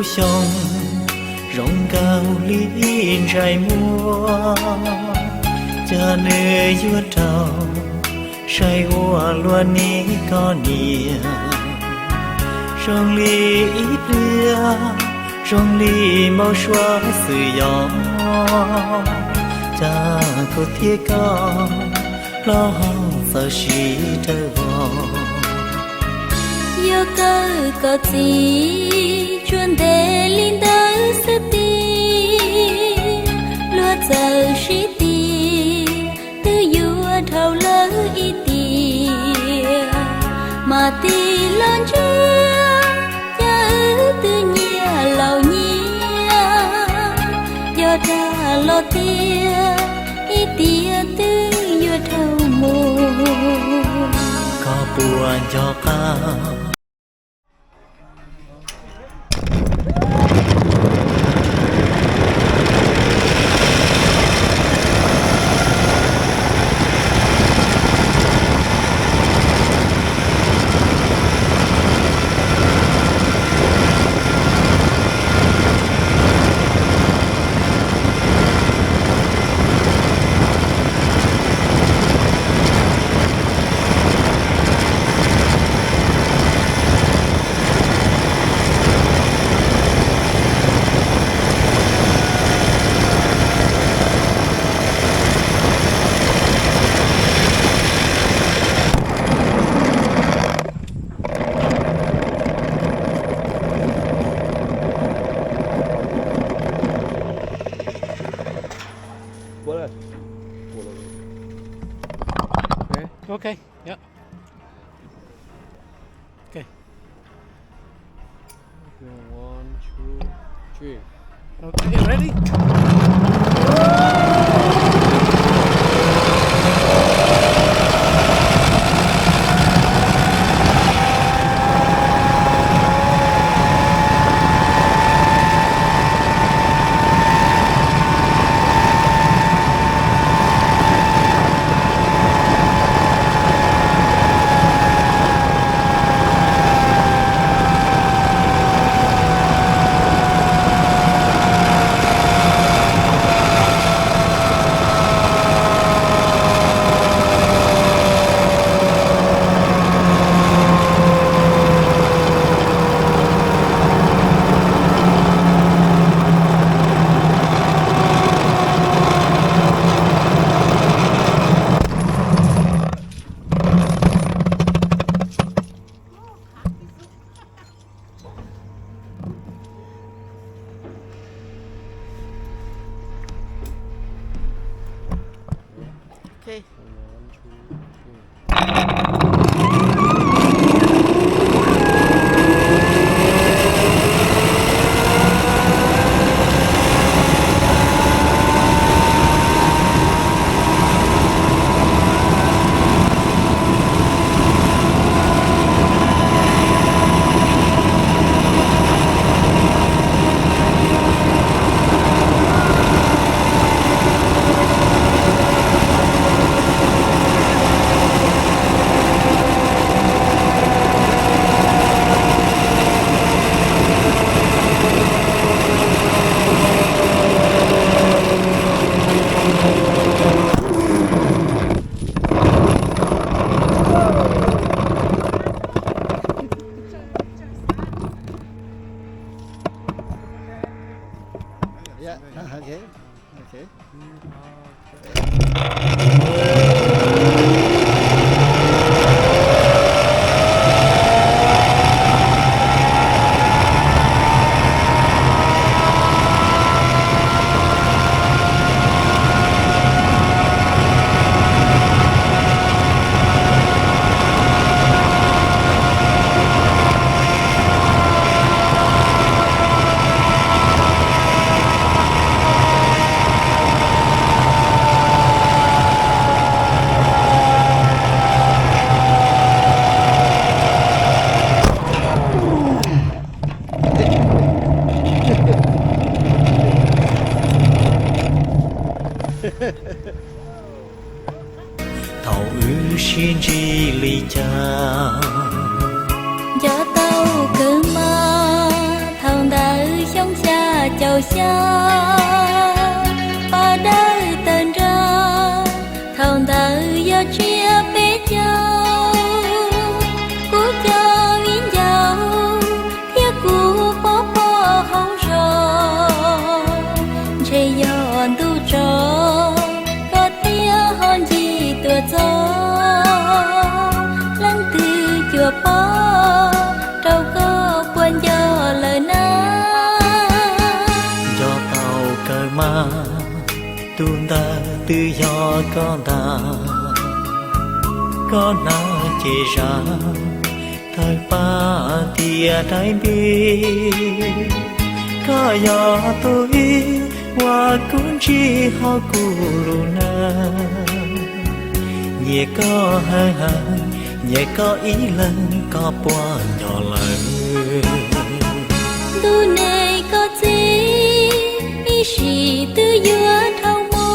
胸容高林在摸这女月头晒我罗尼高年容里一别容里毛说是要这个铁高老早是的我有个chuẩn đề linh tới sự ti lúa giờ sĩ ti từ vua thầu lỡ y ti mà ti lớn chưa cha từ nhà lầu nhia do ta lo tia y tia từ vua thầu mù có buồn cho ca Okay, yeah. Okay. 1, 2, 3. Okay, ready? Okay. 1, 2, 3. Yeah, okay. Okay. 头日心机里家gió tàu cơ ma thằng đời sông xa chào xa ở đời tên ra thằng đời gió chia bế nhau cú cho miếng dầu thiết cú bó bó hông rồi chê giòn tu trò có tia hòn gì tựa gió lăng từ chùa bó trâu có quên gió lời nói gió tàu cờ ma tuôn ta tự do con ta con na chỉ ra thời ba tia trái bi có gió tôi qua cuốn chi họ cù na nhẹ có hơi hơi nhẹ có ý lần có qua nhỏ lần tu này có gì ý sĩ tư giữa thâu mô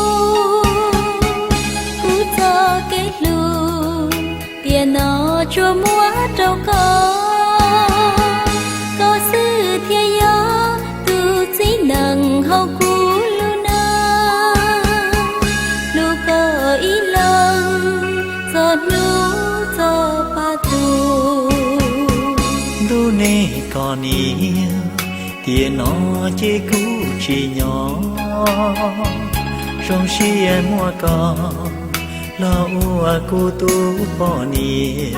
cú cho cái lù tiền nó chua múa trâu có sư thiên gió tu chỉ nặng hậu cú lu na lu có ý lần giọt lu cho ba tu đu nê còn yêu tiền nó chỉ cú chỉ nhỏ trong xia mua cò lo ua cu tu bỏ nia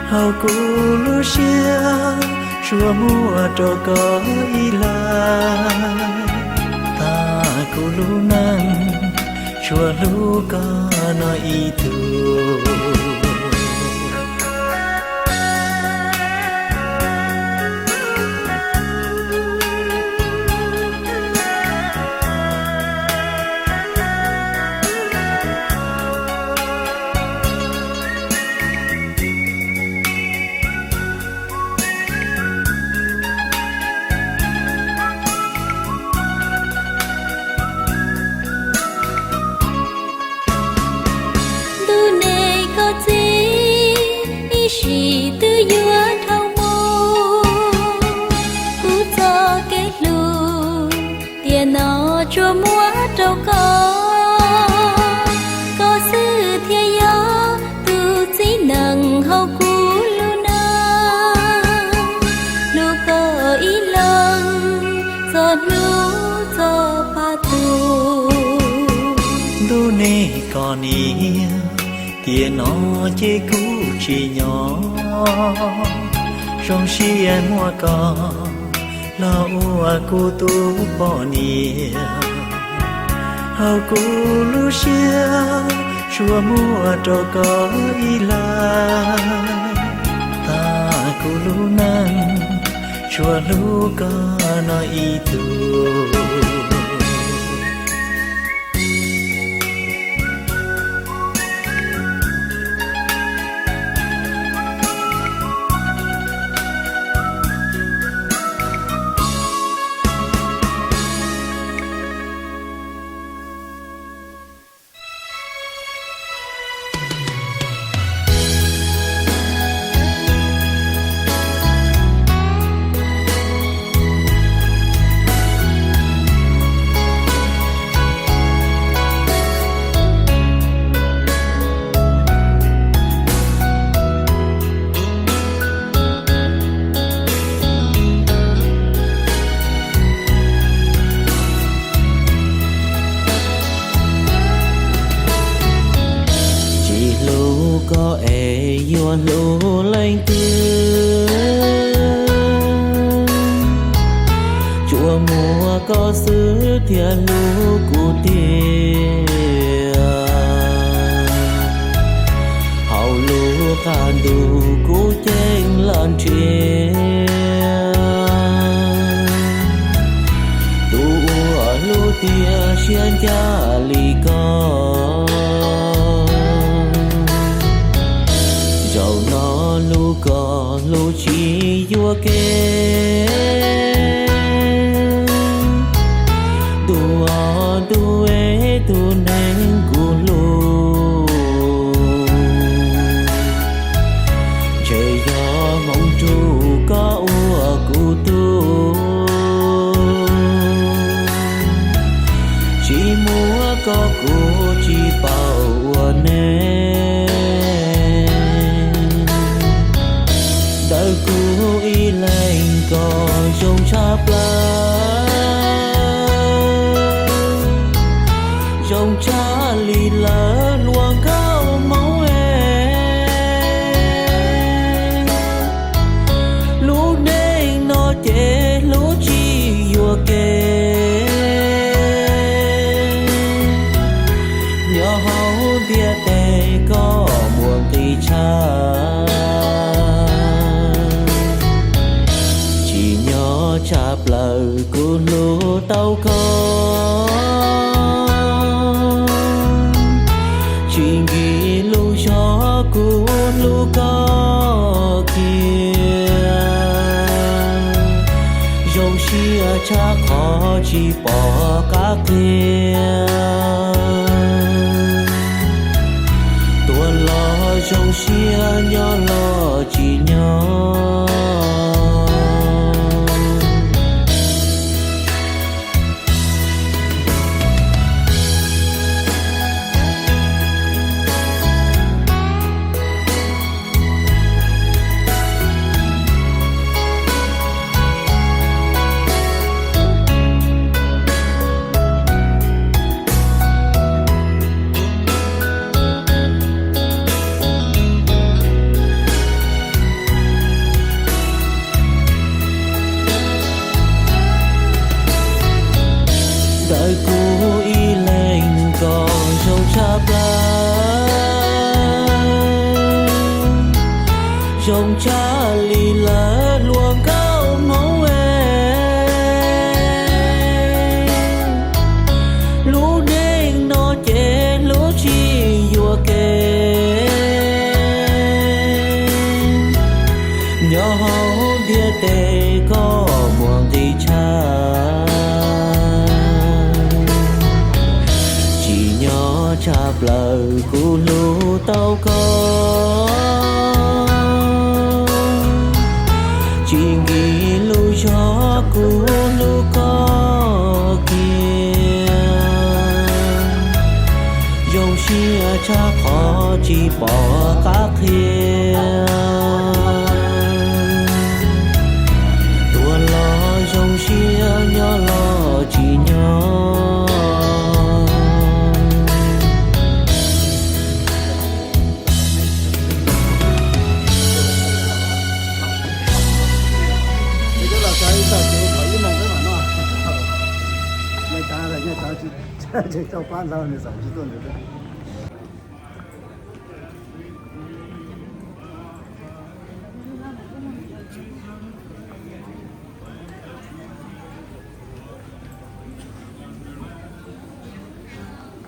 hầu cu lu xia chua mua trâu có ý la ta cu lu nang chua lu có nói ý tu chỉ tư giữa thâu mô cú cho cái lù tiền nó chua múa trâu có sư thiên gió tu chỉ nặng hậu cú lu na lu có ý lần giọt lu cho ba tu đu nê còn yêu tiền nó chỉ cú chỉ nhỏ trong xia mua cò lo ua cu tu bỏ nia hầu cu lu xia chua mua trâu có ý la ta cu lu nang chua lu có nói ý tu có e yuan lu lanh tư chùa mùa có xứ thiên lu cụ tia hậu lu can du cụ chênh lan chia tu lu tia xiên cha li con dầu nó lu có lu chi vua kê đùa đùa chạp lờ dòng cha lì lỡ luồng cao máu em lũ nên nó chế lũ chi vừa kề nhỏ hậu địa tề có muộn tì cha chỉ nhỏ chạp lời của lũ tao có chỉ nghĩ lũ gió của lũ có kia dòng xia cha khó chỉ bỏ các kia tua lo dòng xia nhỏ lo chỉ nhỏ đời cũ y lên còn dấu chạp dòng cha lì lỡ luồng cao máu em lũ nên nó chế lũ chi vừa kề nhỏ hậu địa tề có muộn thì cha chạp lời của lũ tao có chỉ nghĩ lũ gió của lũ có kia dòng xia cha khó chỉ bỏ các kia tua lo dòng xia nhỏ lo chỉ nhỏ这到班上的早就做的。